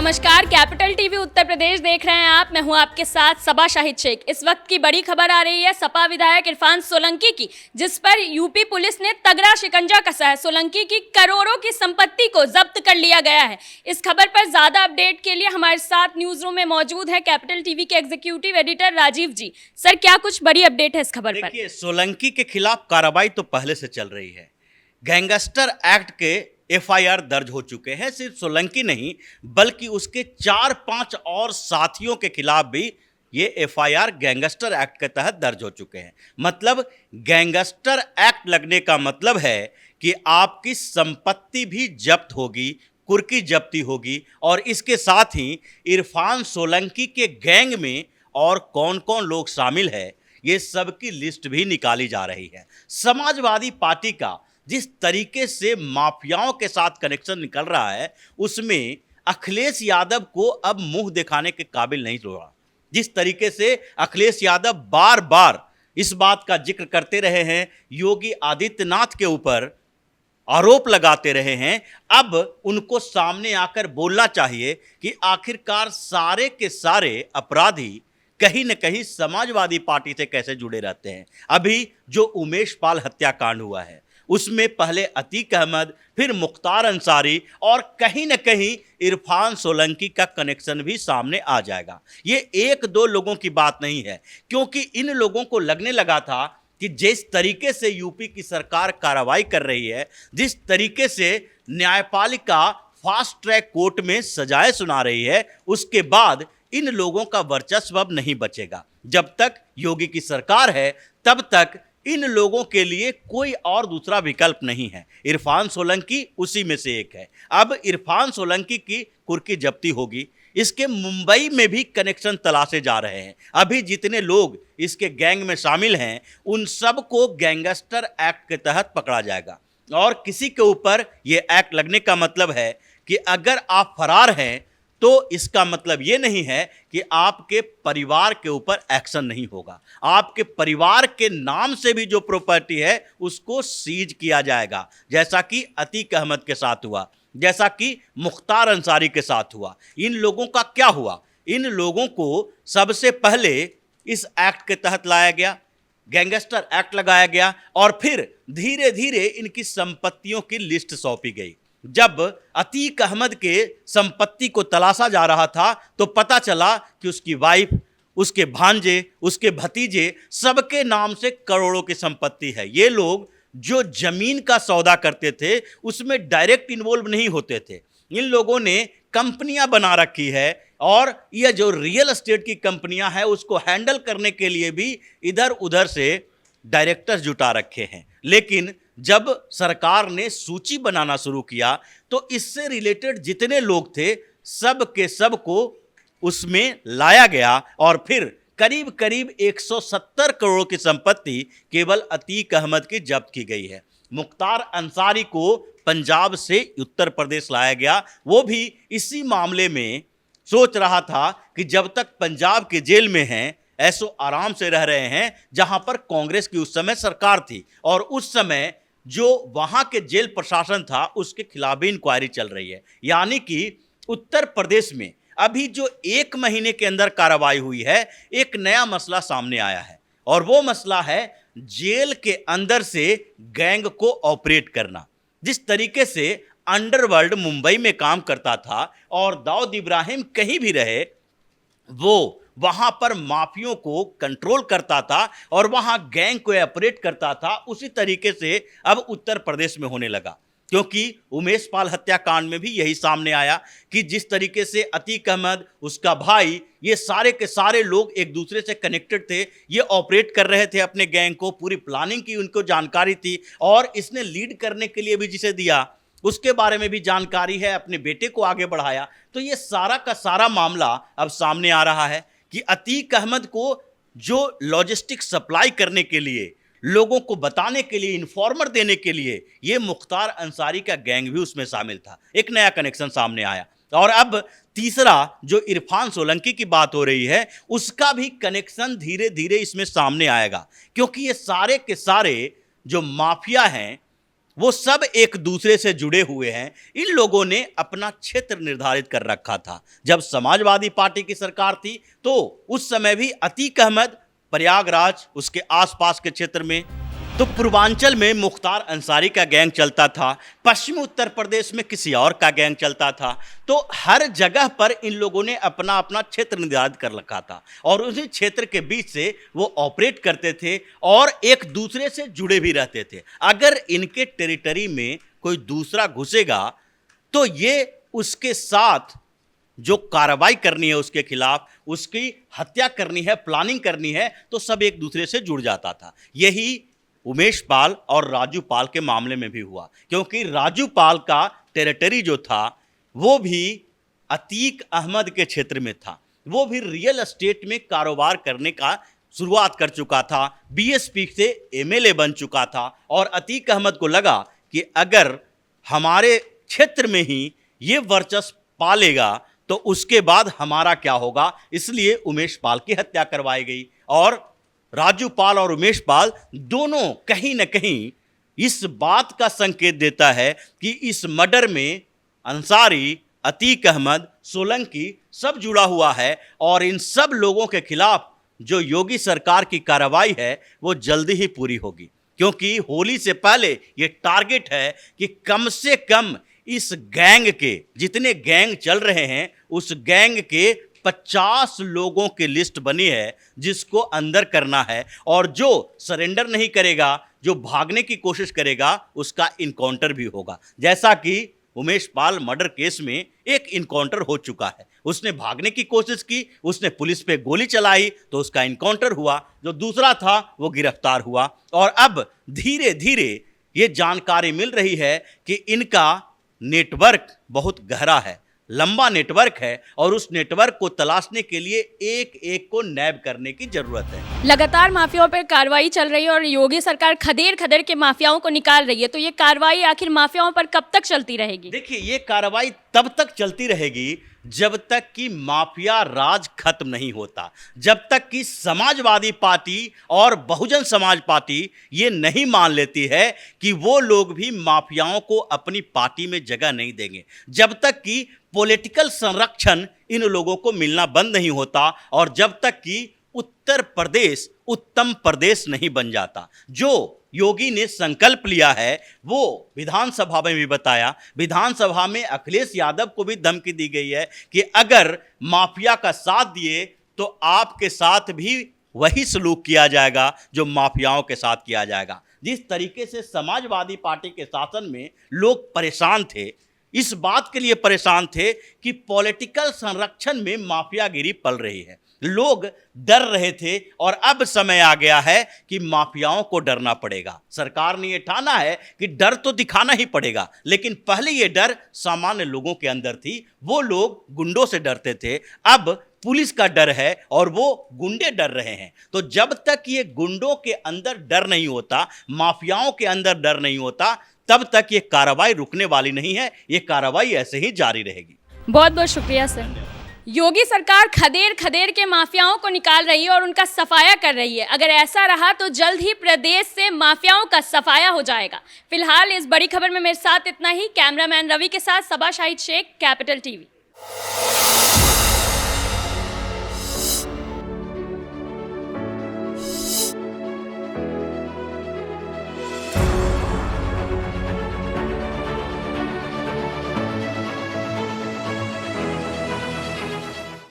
नमस्कार, capital TV Uttar Pradesh देख रहे हैं आप। मैं हूं आपके साथ सबा शाहिद शेख। इस वक्त की बड़ी खबर आ रही है सपा विधायक इरफान सोलंकी की, जिस पर यूपी पुलिस ने तगड़ा शिकंजा कसा है। सोलंकी की करोड़ों की संपत्ति को जब्त कर लिया गया है। इस खबर पर ज्यादा अपडेट के लिए हमारे साथ न्यूज रूम में मौजूद है कैपिटल टीवी के एग्जीक्यूटिव एडिटर राजीव जी। सर, क्या कुछ बड़ी अपडेट है इस खबर पर? देखिए, सोलंकी के खिलाफ कार्रवाई तो पहले से चल रही है। गैंगस्टर एक्ट के एफआईआर दर्ज हो चुके हैं। सिर्फ सोलंकी नहीं बल्कि उसके 4-5 और साथियों के खिलाफ भी ये एफआईआर गैंगस्टर एक्ट के तहत दर्ज हो चुके हैं। मतलब गैंगस्टर एक्ट लगने का मतलब है कि आपकी संपत्ति भी जब्त होगी, कुर्की जब्ती होगी, और इसके साथ ही इरफान सोलंकी के गैंग में और कौन कौन लोग शामिल है ये सब की लिस्ट भी निकाली जा रही है। समाजवादी पार्टी का जिस तरीके से माफियाओं के साथ कनेक्शन निकल रहा है, उसमें अखिलेश यादव को अब मुंह दिखाने के काबिल नहीं रहा। जिस तरीके से अखिलेश यादव बार बार इस बात का जिक्र करते रहे हैं, योगी आदित्यनाथ के ऊपर आरोप लगाते रहे हैं, अब उनको सामने आकर बोलना चाहिए कि आखिरकार सारे के सारे अपराधी कहीं न कहीं समाजवादी पार्टी से कैसे जुड़े रहते हैं। अभी जो उमेश पाल हत्याकांड हुआ है उसमें पहले अतीक अहमद, फिर मुख्तार अंसारी और कहीं न कहीं इरफान सोलंकी का कनेक्शन भी सामने आ जाएगा। ये एक दो लोगों की बात नहीं है, क्योंकि इन लोगों को लगने लगा था कि जिस तरीके से यूपी की सरकार कार्रवाई कर रही है, जिस तरीके से न्यायपालिका फास्ट ट्रैक कोर्ट में सजाएं सुना रही है, उसके बाद इन लोगों का वर्चस्व अब नहीं बचेगा। जब तक योगी की सरकार है तब तक इन लोगों के लिए कोई और दूसरा विकल्प नहीं है। इरफान सोलंकी उसी में से एक है। अब इरफान सोलंकी की कुर्की जब्ती होगी। इसके मुंबई में भी कनेक्शन तलाशे जा रहे हैं। अभी जितने लोग इसके गैंग में शामिल हैं उन सब को गैंगस्टर एक्ट के तहत पकड़ा जाएगा, और किसी के ऊपर ये एक्ट लगने का मतलब है कि अगर आप फरार हैं तो इसका मतलब ये नहीं है कि आपके परिवार के ऊपर एक्शन नहीं होगा। आपके परिवार के नाम से भी जो प्रॉपर्टी है उसको सीज किया जाएगा, जैसा कि अतीक अहमद के साथ हुआ, जैसा कि मुख्तार अंसारी के साथ हुआ। इन लोगों का क्या हुआ? इन लोगों को सबसे पहले इस एक्ट के तहत लाया गया, गैंगस्टर एक्ट लगाया गया, और फिर धीरे धीरे इनकी संपत्तियों की लिस्ट सौंपी गई। जब अतीक अहमद के संपत्ति को तलाशा जा रहा था तो पता चला कि उसकी वाइफ, उसके भांजे, उसके भतीजे, सबके नाम से करोड़ों की संपत्ति है। ये लोग जो जमीन का सौदा करते थे उसमें डायरेक्ट इन्वॉल्व नहीं होते थे। इन लोगों ने कंपनियां बना रखी है, और यह जो रियल एस्टेट की कंपनियां हैं उसको हैंडल करने के लिए भी इधर उधर से डायरेक्टर्स जुटा रखे हैं। लेकिन जब सरकार ने सूची बनाना शुरू किया तो इससे रिलेटेड जितने लोग थे सब के सब को उसमें लाया गया, और फिर करीब करीब 170 करोड़ की संपत्ति केवल अतीक अहमद की जब्त की गई है। मुख्तार अंसारी को पंजाब से उत्तर प्रदेश लाया गया। वो भी इसी मामले में सोच रहा था कि जब तक पंजाब के जेल में हैं ऐसो आराम से रह रहे हैं, जहां पर कांग्रेस की उस समय सरकार थी, और उस समय जो वहां के जेल प्रशासन था उसके खिलाफ भी इंक्वायरी चल रही है। यानी कि उत्तर प्रदेश में अभी जो 1 महीने के अंदर कार्रवाई हुई है, एक नया मसला सामने आया है, और वो मसला है जेल के अंदर से गैंग को ऑपरेट करना। जिस तरीके से अंडरवर्ल्ड मुंबई में काम करता था और दाऊद इब्राहिम कहीं भी रहे, वो वहां पर माफियों को कंट्रोल करता था और वहां गैंग को ऑपरेट करता था, उसी तरीके से अब उत्तर प्रदेश में होने लगा। क्योंकि उमेश पाल हत्याकांड में भी यही सामने आया कि जिस तरीके से अतीक अहमद, उसका भाई, ये सारे के सारे लोग एक दूसरे से कनेक्टेड थे, ये ऑपरेट कर रहे थे अपने गैंग को, पूरी प्लानिंग की उनको जानकारी थी, और इसने लीड करने के लिए भी जिसे दिया उसके बारे में भी जानकारी है, अपने बेटे को आगे बढ़ाया। तो ये सारा का सारा मामला अब सामने आ रहा है कि अतीक अहमद को जो लॉजिस्टिक सप्लाई करने के लिए, लोगों को बताने के लिए, इन्फॉर्मर देने के लिए, ये मुख्तार अंसारी का गैंग भी उसमें शामिल था। एक नया कनेक्शन सामने आया, और अब तीसरा जो इरफान सोलंकी की बात हो रही है उसका भी कनेक्शन धीरे धीरे इसमें सामने आएगा, क्योंकि ये सारे के सारे जो माफिया हैं वो सब एक दूसरे से जुड़े हुए हैं। इन लोगों ने अपना क्षेत्र निर्धारित कर रखा था। जब समाजवादी पार्टी की सरकार थी तो उस समय भी अतीक अहमद प्रयागराज उसके आसपास के क्षेत्र में, तो पूर्वांचल में मुख्तार अंसारी का गैंग चलता था, पश्चिमी उत्तर प्रदेश में किसी और का गैंग चलता था। तो हर जगह पर इन लोगों ने अपना अपना क्षेत्र निर्धारित कर रखा था और उसी क्षेत्र के बीच से वो ऑपरेट करते थे और एक दूसरे से जुड़े भी रहते थे। अगर इनके टेरिटरी में कोई दूसरा घुसेगा तो ये उसके साथ जो कार्रवाई करनी है उसके खिलाफ, उसकी हत्या करनी है, प्लानिंग करनी है, तो सब एक दूसरे से जुड़ जाता था। यही उमेश पाल और राजू पाल के मामले में भी हुआ, क्योंकि राजू पाल का टेरिटरी जो था वो भी अतीक अहमद के क्षेत्र में था। वो भी रियल एस्टेट में कारोबार करने का शुरुआत कर चुका था, बीएसपी से एमएलए बन चुका था और अतीक अहमद को लगा कि अगर हमारे क्षेत्र में ही ये वर्चस्व पालेगा तो उसके बाद हमारा क्या होगा। इसलिए उमेश पाल की हत्या करवाई गई और राजू पाल और उमेश पाल दोनों कहीं न कहीं इस बात का संकेत देता है कि इस मर्डर में अंसारी, अतीक अहमद, सोलंकी सब जुड़ा हुआ है और इन सब लोगों के खिलाफ जो योगी सरकार की कार्रवाई है वो जल्दी ही पूरी होगी, क्योंकि होली से पहले ये टारगेट है कि कम से कम इस गैंग के, जितने गैंग चल रहे हैं उस गैंग के 50 लोगों की लिस्ट बनी है जिसको अंदर करना है और जो सरेंडर नहीं करेगा, जो भागने की कोशिश करेगा, उसका इनकाउंटर भी होगा। जैसा कि उमेश पाल मर्डर केस में एक इनकाउंटर हो चुका है। उसने भागने की कोशिश की, उसने पुलिस पे गोली चलाई तो उसका इनकाउंटर हुआ, जो दूसरा था वो गिरफ्तार हुआ। और अब धीरे धीरे ये जानकारी मिल रही है कि इनका नेटवर्क बहुत गहरा है, लंबा नेटवर्क है और उस नेटवर्क को तलाशने के लिए एक एक को नैब करने की जरूरत है। लगातार माफियाओं पर कार्रवाई चल रही है और योगी सरकार खदेड़ खदेड़ के माफियाओं को निकाल रही है, तो ये कार्रवाई आखिर माफियाओं पर कब तक चलती रहेगी? देखिए, ये कार्रवाई तब तक चलती रहेगी जब तक कि माफिया राज खत्म नहीं होता, जब तक कि समाजवादी पार्टी और बहुजन समाज पार्टी ये नहीं मान लेती है कि वो लोग भी माफियाओं को अपनी पार्टी में जगह नहीं देंगे, जब तक कि पॉलिटिकल संरक्षण इन लोगों को मिलना बंद नहीं होता और जब तक कि उत्तर प्रदेश उत्तम प्रदेश नहीं बन जाता। जो योगी ने संकल्प लिया है वो विधानसभा में भी बताया। विधानसभा में अखिलेश यादव को भी धमकी दी गई है कि अगर माफिया का साथ दिए तो आपके साथ भी वही सलूक किया जाएगा जो माफियाओं के साथ किया जाएगा। जिस तरीके से समाजवादी पार्टी के शासन में लोग परेशान थे, इस बात के लिए परेशान थे कि पॉलिटिकल संरक्षण में माफियागिरी पल रही है, लोग डर रहे थे और अब समय आ गया है कि माफियाओं को डरना पड़ेगा। सरकार ने ये ठाना है कि डर तो दिखाना ही पड़ेगा, लेकिन पहले ये डर सामान्य लोगों के अंदर थी। वो लोग गुंडों से डरते थे, अब पुलिस का डर है और वो गुंडे डर रहे हैं। तो जब तक ये गुंडों के अंदर डर नहीं होता, माफियाओं के अंदर डर नहीं होता, तब तक ये कार्रवाई रुकने वाली नहीं है। ये कार्रवाई ऐसे ही जारी रहेगी। बहुत बहुत शुक्रिया सर। योगी सरकार खदेड़ खदेड़ के माफियाओं को निकाल रही है और उनका सफाया कर रही है। अगर ऐसा रहा तो जल्द ही प्रदेश से माफियाओं का सफाया हो जाएगा। फिलहाल इस बड़ी खबर में मेरे साथ इतना ही। कैमरामैन रवि के साथ सबा शाहिद शेख, कैपिटल टीवी।